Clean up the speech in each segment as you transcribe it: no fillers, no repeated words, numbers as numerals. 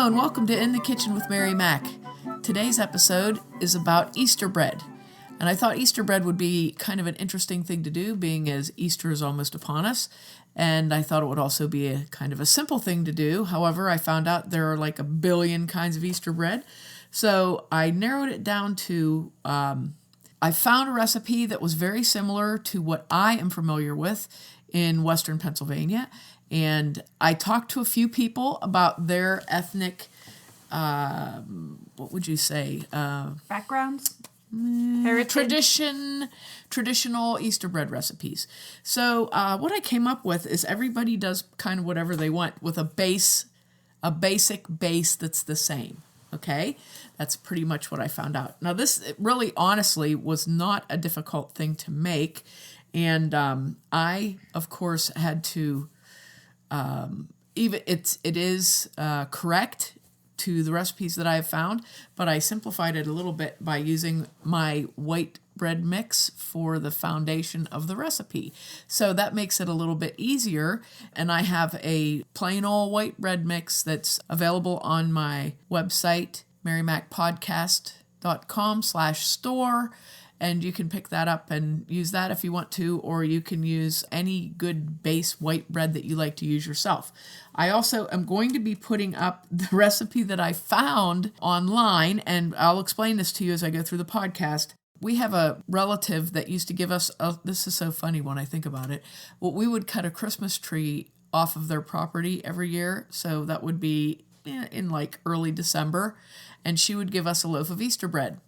and welcome to In the Kitchen with Mary Mac. Today's episode is about Easter bread. And I thought Easter bread would be kind of an interesting thing to do, being as Easter is almost upon us. And I thought it would also be a kind of a simple thing to do. However, I found out there are like a billion kinds of Easter bread. So I narrowed it down to, I found a recipe that was very similar to what I am familiar with in Western Pennsylvania. And I talked to a few people about their ethnic, what would you say? Backgrounds? Heritage? Traditional Easter bread recipes. So what I came up with is everybody does kind of whatever they want with a basic base that's the same. Okay? That's pretty much what I found out. Now this really honestly was not a difficult thing to make. And I, of course, had to, it is correct to the recipes that I have found, but I simplified it a little bit by using my white bread mix for the foundation of the recipe. So that makes it a little bit easier. And I have a plain old white bread mix that's available on my website, marymacpodcast.com/store. And you can pick that up and use that if you want to, or you can use any good base white bread that you like to use yourself. I also am going to be putting up the recipe that I found online, and I'll explain this to you as I go through the podcast. We have a relative that used to give us, this is so funny when I think about it, well, we would cut a Christmas tree off of their property every year, so that would be in like early December, and she would give us a loaf of Easter bread,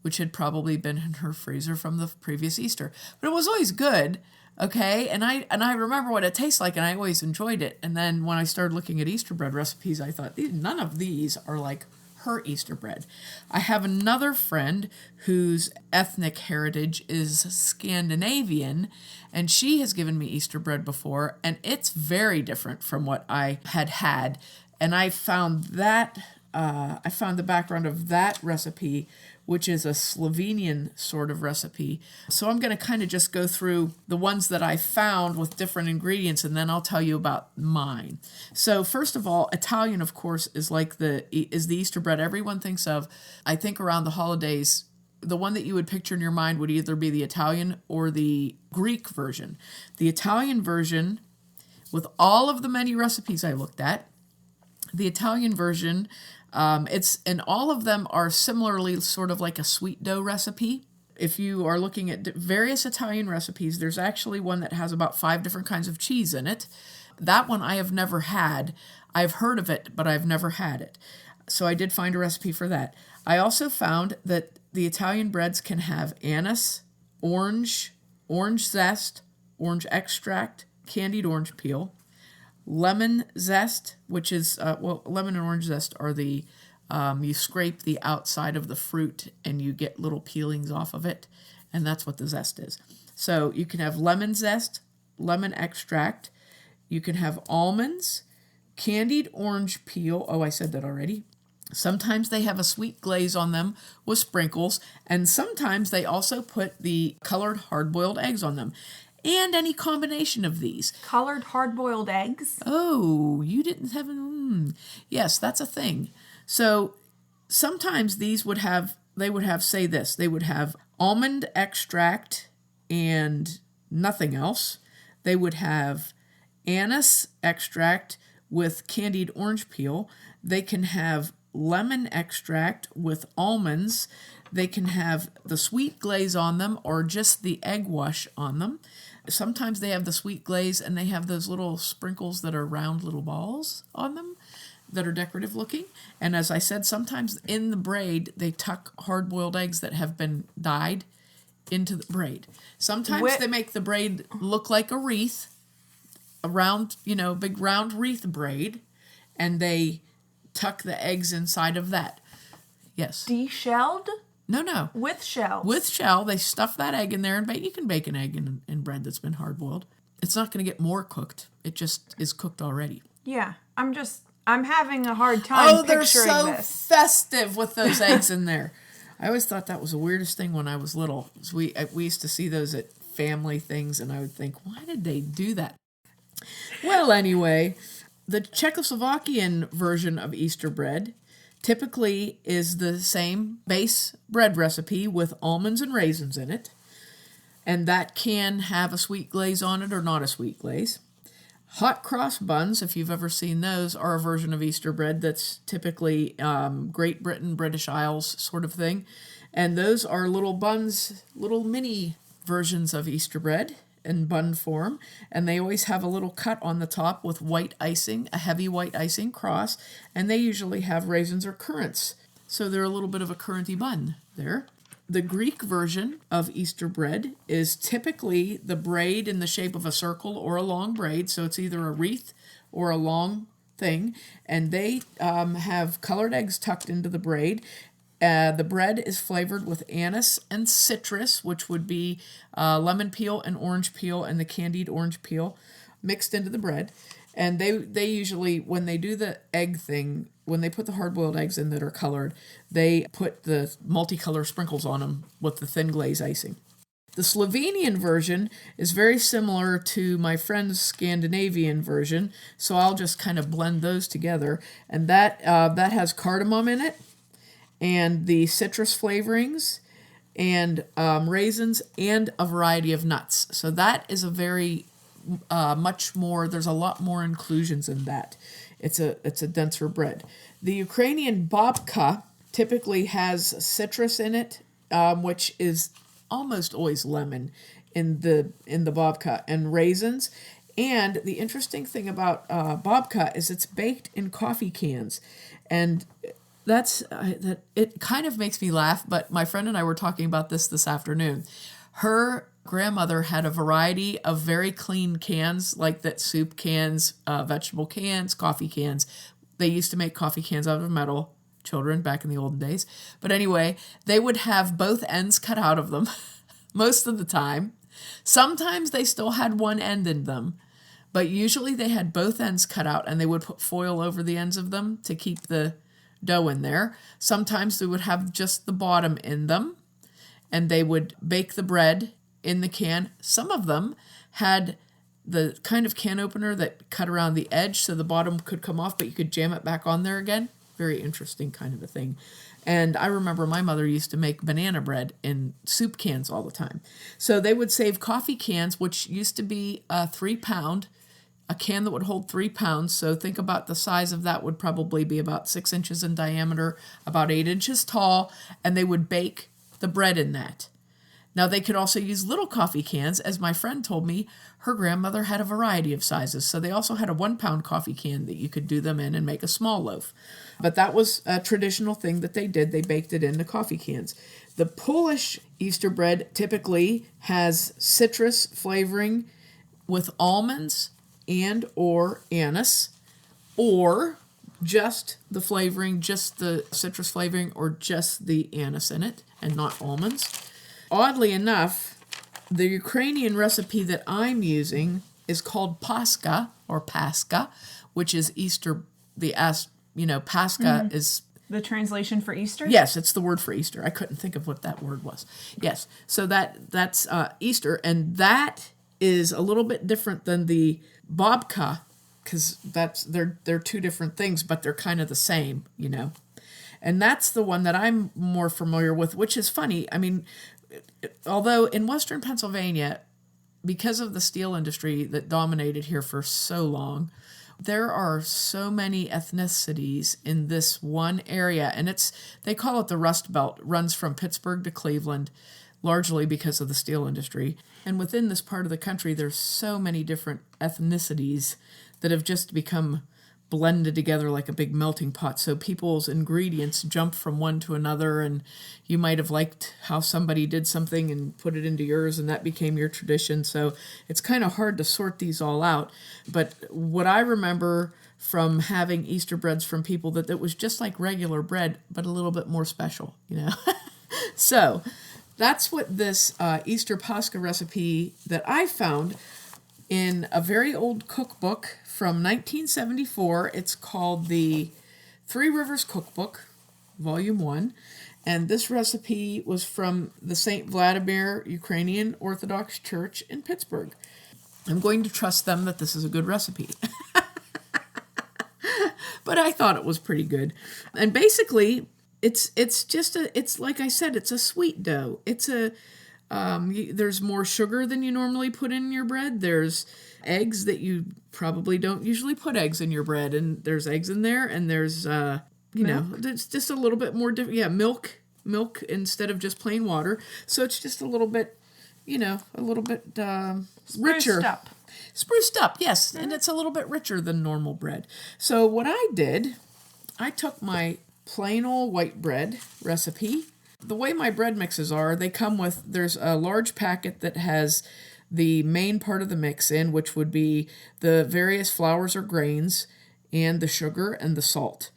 which had probably been in her freezer from the previous Easter. But it was always good, okay? And I remember what it tastes like, and I always enjoyed it. And then when I started looking at Easter bread recipes, I thought, none of these are like her Easter bread. I have another friend whose ethnic heritage is Scandinavian, and she has given me Easter bread before, and it's very different from what I had. And I found that, I found the background of that recipe, which is a Slovenian sort of recipe. So I'm going to kind of just go through the ones that I found with different ingredients, and then I'll tell you about mine. So first of all, Italian, of course, is the Easter bread everyone thinks of. I think around the holidays, the one that you would picture in your mind would either be the Italian or the Greek version. The Italian version, with all of the many recipes I looked at, the Italian version, and all of them are similarly sort of like a sweet dough recipe. If you are looking at various Italian recipes, there's actually one that has about 5 different kinds of cheese in it. That one I have never had. I've heard of it, but I've never had it. So I did find a recipe for that. I also found that the Italian breads can have anise, orange zest, orange extract, candied orange peel, lemon zest, which is, lemon and orange zest are the, you scrape the outside of the fruit and you get little peelings off of it, and that's what the zest is. So you can have lemon zest, lemon extract, you can have almonds, candied orange peel, I said that already. Sometimes they have a sweet glaze on them with sprinkles, and sometimes they also put the colored hard-boiled eggs on them. And any combination of these. Colored hard-boiled eggs? Oh, you didn't have... Yes, that's a thing. So sometimes they would have almond extract and nothing else. They would have anise extract with candied orange peel. They can have lemon extract with almonds. They can have the sweet glaze on them or just the egg wash on them. Sometimes they have the sweet glaze and they have those little sprinkles that are round little balls on them that are decorative looking. And as I said, sometimes in the braid, they tuck hard-boiled eggs that have been dyed into the braid. Sometimes they make the braid look like a wreath, a round, big round wreath braid, and they tuck the eggs inside of that. Yes. De-shelled? No. With shells. With shell. They stuff that egg in there and bake. You can bake an egg in bread that's been hard-boiled. It's not going to get more cooked. It just is cooked already. Yeah. I'm having a hard time picturing this. Oh, they're so festive with those eggs in there. I always thought that was the weirdest thing when I was little. We used to see those at family things, and I would think, why did they do that? Well, anyway, The Czechoslovakian version of Easter bread typically is the same base bread recipe with almonds and raisins in it. And that can have a sweet glaze on it or not a sweet glaze. Hot cross buns, if you've ever seen those, are a version of Easter bread that's typically Great Britain, British Isles sort of thing. And those are little buns, little mini versions of Easter bread in bun form. And they always have a little cut on the top with white icing, a heavy white icing cross. And they usually have raisins or currants. So they're a little bit of a curranty bun there. The Greek version of Easter bread is typically the braid in the shape of a circle or a long braid, so it's either a wreath or a long thing, and they have colored eggs tucked into the braid. The bread is flavored with anise and citrus, which would be lemon peel and orange peel and the candied orange peel mixed into the bread. And they usually, when they do the egg thing, when they put the hard-boiled eggs in that are colored, they put the multicolor sprinkles on them with the thin glaze icing. The Slovenian version is very similar to my friend's Scandinavian version, so I'll just kind of blend those together. And that has cardamom in it, and the citrus flavorings, and raisins, and a variety of nuts. So that is a very much more, there's a lot more inclusions in that. It's a denser bread. The Ukrainian babka typically has citrus in it, which is almost always lemon in the babka, and raisins. And the interesting thing about babka is it's baked in coffee cans, and that it kind of makes me laugh. But my friend and I were talking about this afternoon. Her grandmother had a variety of very clean cans, like that soup cans, vegetable cans, coffee cans. They used to make coffee cans out of metal, children, back in the olden days. But anyway, they would have both ends cut out of them most of the time. Sometimes they still had one end in them, but usually they had both ends cut out, and they would put foil over the ends of them to keep the dough in there. Sometimes they would have just the bottom in them, and they would bake the bread in the can. Some of them had the kind of can opener that cut around the edge so the bottom could come off, but you could jam it back on there again. Very interesting kind of a thing. And I remember my mother used to make banana bread in soup cans all the time. So they would save coffee cans, which used to be a 3-pound, a can that would hold 3 pounds. So think about the size of that would probably be about 6 inches in diameter, about 8 inches tall, and they would bake the bread in that. Now, they could also use little coffee cans. As my friend told me, her grandmother had a variety of sizes. So they also had a 1-pound coffee can that you could do them in and make a small loaf. But that was a traditional thing that they did. They baked it in the coffee cans. The Polish Easter bread typically has citrus flavoring with almonds and or anise, or just the flavoring, just the citrus flavoring, or just the anise in it and not almonds. Oddly enough, the Ukrainian recipe that I'm using is called Paska, or Paska, which is Easter. Paska is the translation for Easter? Yes, it's the word for Easter. I couldn't think of what that word was. Yes, so that's Easter, and that is a little bit different than the babka, because they're two different things, but they're kind of the same, And that's the one that I'm more familiar with, which is funny. I mean, although in Western Pennsylvania, because of the steel industry that dominated here for so long, there are so many ethnicities in this one area, and they call it the Rust Belt. It runs from Pittsburgh to Cleveland, largely because of the steel industry. And within this part of the country, there's so many different ethnicities that have just become blended together like a big melting pot. So people's ingredients jump from one to another, and you might have liked how somebody did something and put it into yours, and that became your tradition. So it's kind of hard to sort these all out. But what I remember from having Easter breads from people, that it was just like regular bread, but a little bit more special, So that's what this Easter Paska recipe that I found in a very old cookbook from 1974. It's called the Three Rivers Cookbook, Volume 1. And this recipe was from the St. Vladimir Ukrainian Orthodox Church in Pittsburgh. I'm going to trust them that this is a good recipe. but I thought it was pretty good. And basically, it's like I said, it's a sweet dough. There's more sugar than you normally put in your bread. There's eggs that you probably don't usually put eggs in your bread, and there's eggs in there, and there's it's just a little bit more different. Yeah, milk instead of just plain water. So it's just a little bit, richer. Spruced up, yes, and it's a little bit richer than normal bread. So what I did, I took my plain old white bread recipe. The way my bread mixes are, there's a large packet that has the main part of the mix in, which would be the various flours or grains and the sugar and the salt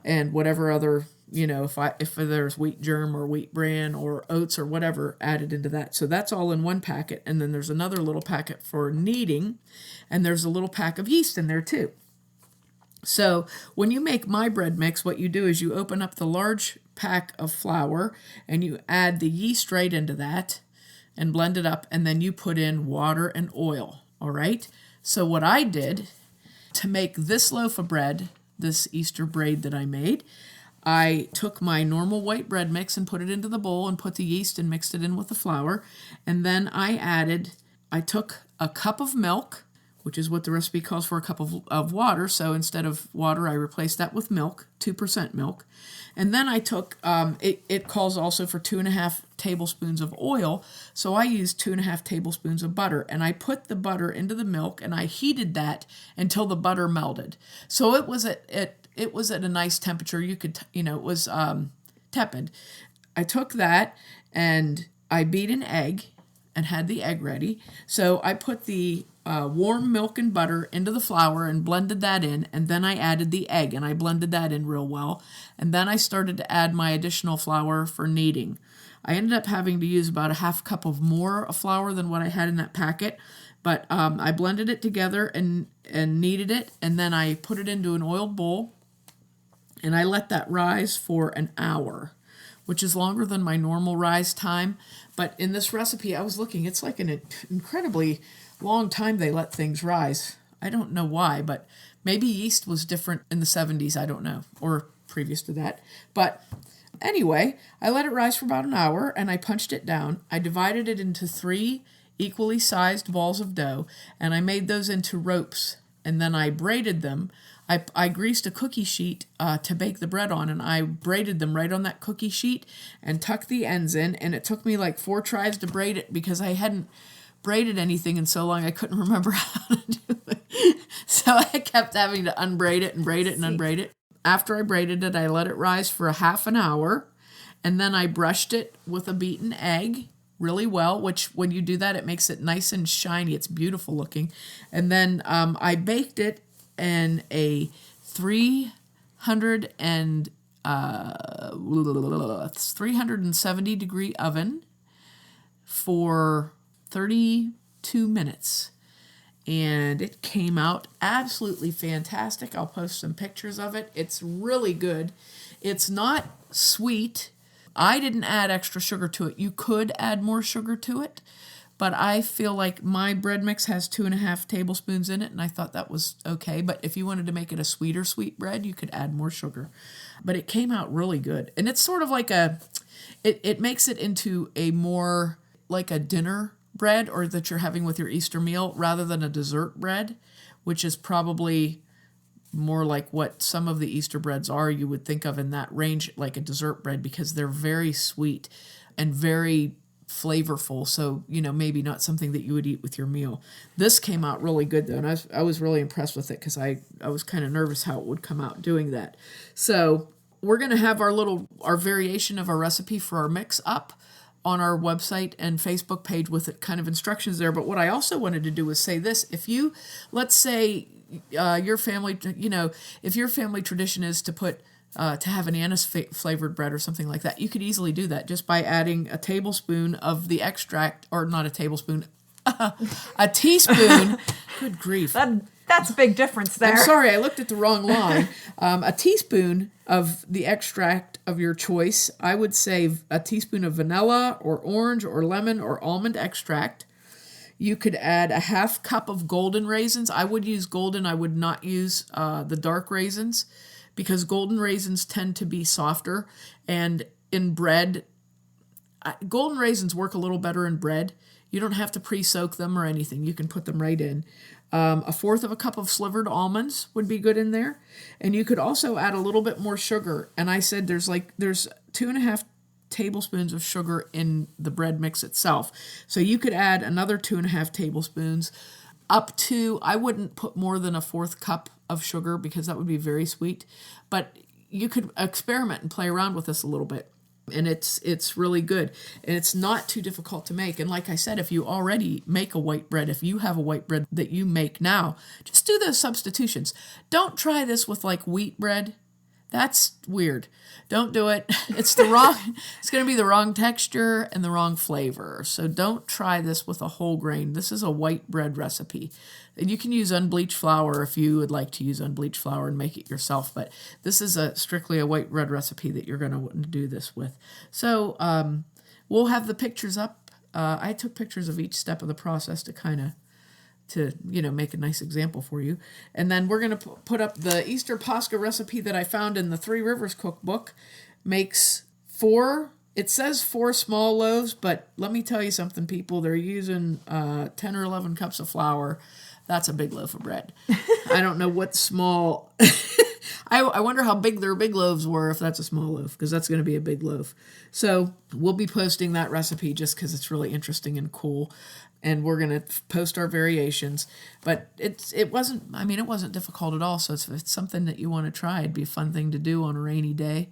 and whatever other, if there's wheat germ or wheat bran or oats or whatever added into that. So that's all in one packet. And then there's another little packet for kneading, and there's a little pack of yeast in there too. So when you make my bread mix, what you do is you open up the large pack of flour and you add the yeast right into that and blend it up, and then you put in water and oil, all right? So what I did to make this loaf of bread, this Easter braid that I made, I took my normal white bread mix and put it into the bowl and put the yeast and mixed it in with the flour, and then I took a cup of milk, which is what the recipe calls for, a cup of water. So instead of water, I replaced that with milk, 2% milk. And then I took, it calls also for 2.5 tablespoons of oil. So I used 2.5 tablespoons of butter. And I put the butter into the milk and I heated that until the butter melted. So it was at a nice temperature. You could, it was tepid. I took that and I beat an egg and had the egg ready. So I put the warm milk and butter into the flour and blended that in, and then I added the egg and I blended that in real well, and then I started to add my additional flour for kneading. I ended up having to use about a half cup of more flour than what I had in that packet, but I blended it together and kneaded it, and then I put it into an oiled bowl, and I let that rise for an hour, which is longer than my normal rise time. But in this recipe, I was looking, it's like an incredibly long time they let things rise. I don't know why, but maybe yeast was different in the 70s, I don't know, or previous to that. But anyway, I let it rise for about an hour, and I punched it down. I divided it into 3 equally sized balls of dough, and I made those into ropes, and then I braided them. I greased a cookie sheet to bake the bread on, and I braided them right on that cookie sheet and tucked the ends in, and it took me like 4 tries to braid it because I hadn't braided anything in so long I couldn't remember how to do it. So I kept having to unbraid it and braid it and unbraid it. After I braided it, I let it rise for a half an hour, and then I brushed it with a beaten egg really well, which when you do that, it makes it nice and shiny. It's beautiful looking. And then I baked it in a 370 degree oven for 32 minutes. And it came out absolutely fantastic. I'll post some pictures of it. It's really good. It's not sweet. I didn't add extra sugar to it. You could add more sugar to it, but I feel like my bread mix has 2.5 tablespoons in it, and I thought that was okay. But if you wanted to make it a sweeter sweet bread, you could add more sugar. But it came out really good. And it's sort of like it makes it into a more like a dinner bread, or that you're having with your Easter meal, rather than a dessert bread, which is probably more like what some of the Easter breads are. You would think of in that range like a dessert bread, because they're very sweet and very flavorful. So, maybe not something that you would eat with your meal. This came out really good though, and I was really impressed with it because I was kind of nervous how it would come out doing that. So we're going to have our variation of our recipe for our mix up on our website and Facebook page with kind of instructions there. But what I also wanted to do was say this: if you, let's say, your family, if your family tradition is to have an anise flavored bread or something like that, you could easily do that just by adding a tablespoon of the extract, or not a tablespoon, a teaspoon. Good grief. That's a big difference there. I'm sorry, I looked at the wrong line. A teaspoon of the extract of your choice. I would say a teaspoon of vanilla or orange or lemon or almond extract. You could add a half cup of golden raisins. I would use golden. I would not use the dark raisins because golden raisins tend to be softer. And in bread, golden raisins work a little better in bread. You don't have to pre-soak them or anything. You can put them right in. A fourth of a cup of slivered almonds would be good in there. And you could also add a little bit more sugar. And I said there's 2.5 tablespoons of sugar in the bread mix itself. So you could add another 2.5 tablespoons up to, I wouldn't put more than a fourth cup of sugar because that would be very sweet. But you could experiment and play around with this a little bit. And it's really good. And it's not too difficult to make. And like I said, if you already make a white bread, if you have a white bread that you make now, just do those substitutions. Don't try this with like wheat bread. That's weird. Don't do it. It's going to be the wrong texture and the wrong flavor. So don't try this with a whole grain. This is a white bread recipe. And you can use unbleached flour if you would like to use unbleached flour and make it yourself. But this is strictly a white bread recipe that you're going to want to do this with. So we'll have the pictures up. I took pictures of each step of the process to make a nice example for you. And then we're going to put up the Easter Paska recipe that I found in the Three Rivers Cookbook. Makes 4 small loaves, but let me tell you something, people. They're using 10 or 11 cups of flour. That's a big loaf of bread. I don't know what small... I wonder how big their big loaves were if that's a small loaf, because that's going to be a big loaf. So we'll be posting that recipe just because it's really interesting and cool. And we're going to post our variations. But it wasn't difficult at all. So if it's something that you want to try, it'd be a fun thing to do on a rainy day.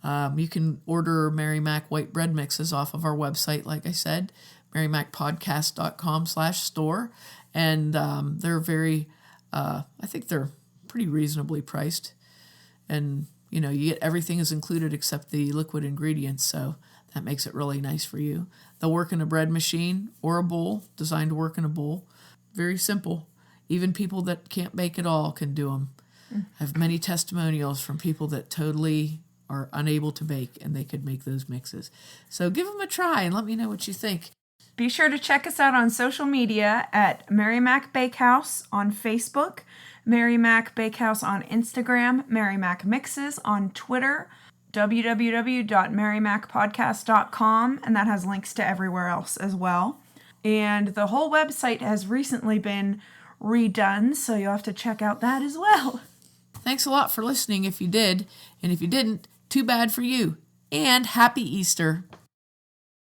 You can order Mary Mac white bread mixes off of our website, like I said, marymacpodcast.com/store. And they're very, I think they're pretty reasonably priced. And, you get everything is included except the liquid ingredients. So that makes it really nice for you. They'll work in a bread machine or a bowl, designed to work in a bowl. Very simple. Even people that can't bake at all can do them. I have many testimonials from people that totally are unable to bake and they could make those mixes. So give them a try and let me know what you think. Be sure to check us out on social media at Mary Mac Bakehouse on Facebook, Mary Mac Bakehouse on Instagram, Mary Mac Mixes on Twitter, www.marymacpodcast.com, and that has links to everywhere else as well. And the whole website has recently been redone, so you'll have to check out that as well. Thanks a lot for listening if you did, and if you didn't, too bad for you. And happy Easter.